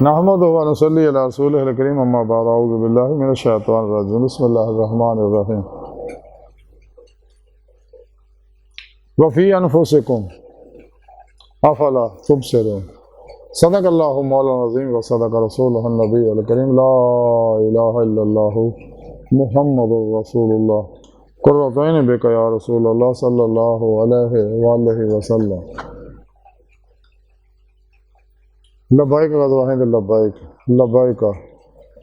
نحمدہ و نصلی علی رسولہ الکریم اما بعد اعوذ باللہ من الشیطان الرجیم بسم اللہ الرحمن الرحیم وفی انفسکم افلا تبصرون صدق اللہ مولانا العظیم و صدق رسولہ النبی الکریم لا الہ الا اللہ محمد رسول اللہ قرۃ عین بک یا رسول اللہ صلی اللہ علیہ وآلہ وسلم لبیک غزوہند لبیک لبیک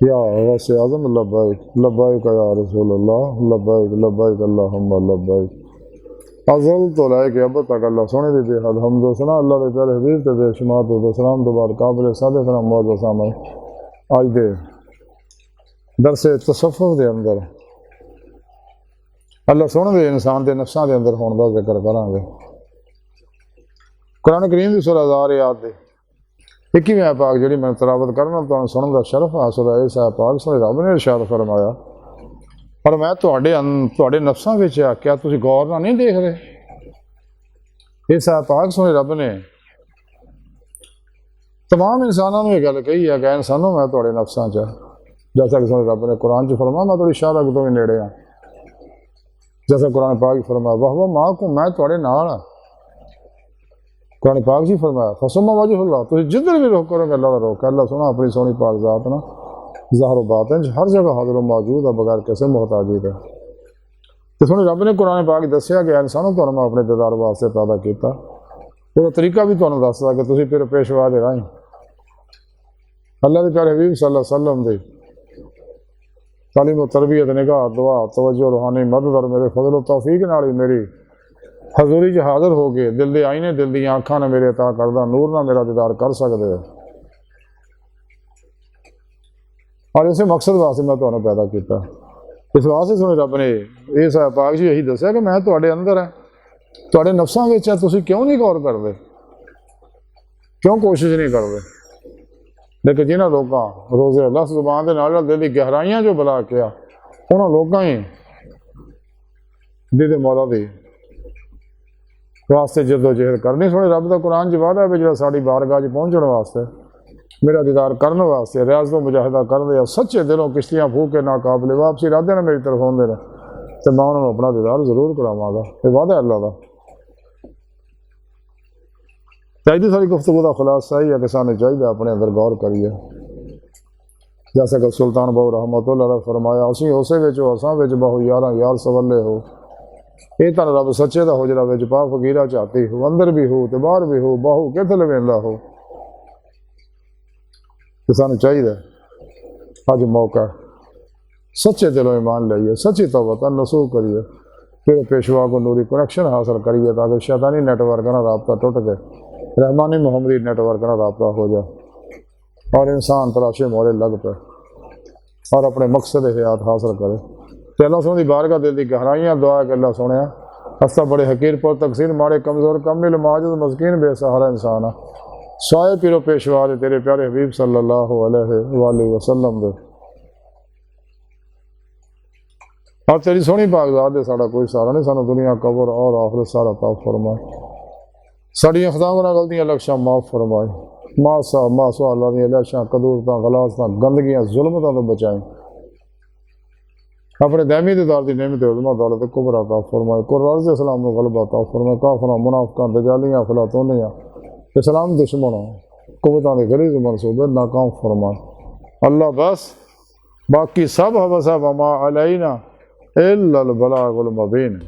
یا غوث اعظم لبیک لبیک یا رسول اللہ لبیک لبیک اللہم لبیک ازل تو لائے کہ اب تک اللہ سونے دی بے حد حمد و ثنا اللہ دے پیارے حبیب تے بے شمار درود و سلام دوبار قابل صادق فرام موعظ سامنے آج دے درس تصوف دے اندر اللہ سونے دے انسان دے نفساں دے اندر ہون دا ذکر کران گے۔ قرآن کریم دی سورہ ذاریات دے 21ویں پاک جڑی میں تلاوت کرنا تو سنن دا شرف حاصل ہے۔ اس پاک سنے رب نے ارشاد فرمایا اور میں تواڈے نفساں وچ کیا تسی غور نہ نہیں دیکھ رہے؟ اس پاک سنے رب نے تمام انسانوں نے یہ گل کہی ہے کہ انسانوں میں تواڈے نفساں چ جیسا کہ سنے رب نے قرآن چ فرمایا میں تھوڑی شارک تو بھی نیڑے ہاں، جیسا قرآن پاک فرمایا وہو معکم میں تواڈے نال ہاں۔ قرآن پاک جی فرمایا فثم وجہ اللہ تو جدھر بھی رخ کرو گے اللہ کا رخ ہے۔ اللہ سونا اپنی سونی پاک ذات نا ظاہر و باطن ہر جگہ حاضر و موجود ہے بغیر کیسے محتاجی ہے۔ تو سونے رب نے قرآن پاک دسیا کہ انسانوں تو میں اپنے دیدار واسطے پیدا کیتا، وہ طریقہ بھی تمہیں دستا کہ تسی پھر پیشوا دے رہے اللہ کے پیارے حبیب صلی اللہ علیہ وسلم دے تعلیم و تربیت نگاہ دعا توجہ روحانی مدد اور میرے فضل و توفیق نال ہی میری حضوری جو حاضر ہو گئے دل دے آئینے دل دی آنکھاں نے میرے عطا کردہ نور نہ میرا دیدار کر سکتے اور اسے مقصد واسطے میں تمہیں پیدا کیتا۔ اس واسطے سنے رب نے یہ صاحب پاک جی یہی دسیا کہ میں تواڈے اندر ہے، تواڈے نفساں وچ ہے، تسی کیوں نہیں غور کرتے، کیوں کوشش نہیں کرتے؟ لیکن جنہاں لوکاں روزے لفظ زبان دے نال دل دی گہرائیاں جو بلا کیا انہاں لوکاں ہی دے مولا دی واسطے جد و جہد کرنی۔ سونے رب دا قرآن وعدہ ہے جڑا ساڈی بارگاہ پہنچن واسطے میرا دیدار کرنے واسطے ریاضت و مجاہدہ کرنے سچے دلوں کشتیاں پھوک کے ناقابل واپسی ارادے نے میری طرف ہوندے نے تو میں انہوں نے اپنا دیدار ضرور کراواں گا، یہ وعدہ ہے اللہ دا۔ چاہیے ساری گفتگو کا خلاصہ ہی ہے کہ سانو چاہیے اپنے اندر غور کریے، جیسا کہ سلطان بہو رحمۃ اللہ علیہ فرمایا اسی اسے وچ اساں وچ بہو یاراں یار سولے ہو، یہ تن رب سچے دا حجرہ وچ پا فقیرہ چاہتی ہو، اندر بھی ہو تے باہر بھی ہو، باہو کتھے لویندا ہو۔ تو سانو چاہیے اج موقع سچے دلوں ایمان لائیے، سچی توبہ نصوح کریے، پھر پیشوا کو نوری کنیکشن حاصل کریے تاکہ شیطانی نیٹ ورک کا رابطہ ٹوٹ کے رحمانی محمدی نیٹ ورک کا رابطہ ہو جائے اور انسان تلاشے مورے لگ پہ اور اپنے مقصد حیات حاصل کرے۔ کہ اللہ سونے دی بارگاہ دل دی گہرائیاں دعا کہ اللہ سونے ہستا بڑے حقیر پر تقسیر مارے کمزور کمل ماجد مسکین بے سہارا انسان سوائے پیرو پیشوا دے تیرے پیارے حبیب صلی اللہ علیہ وآلہ وسلم دے اور تیری سونی پاک ذات دے ساڑا کوئی سارا نہیں، سانو دنیا قبر اور آخرت سارا عطا فرمائے، ساڑیاں خطا گناہ غلطیاں لکشاں معاف فرمائے، ماسوا اللہ دی لکشاں قدورتاں غلاظتاں گندگیاں ظلمتاں تو بچائیں، اپنے دائمی دیدار دی نعمت عظمہ دولت کبر عطا فرمائے، قرآن اسلام کو غلبہ عطا فرمائے، کافراں منافقاں دجالیاں افلاطونیاں اسلام دشمنوں قوتاں دے غلیظ منصوبے ناکام فرمائے۔ اللہ بس باقی سب حوثہ وما علینا الا البلاغ المبین۔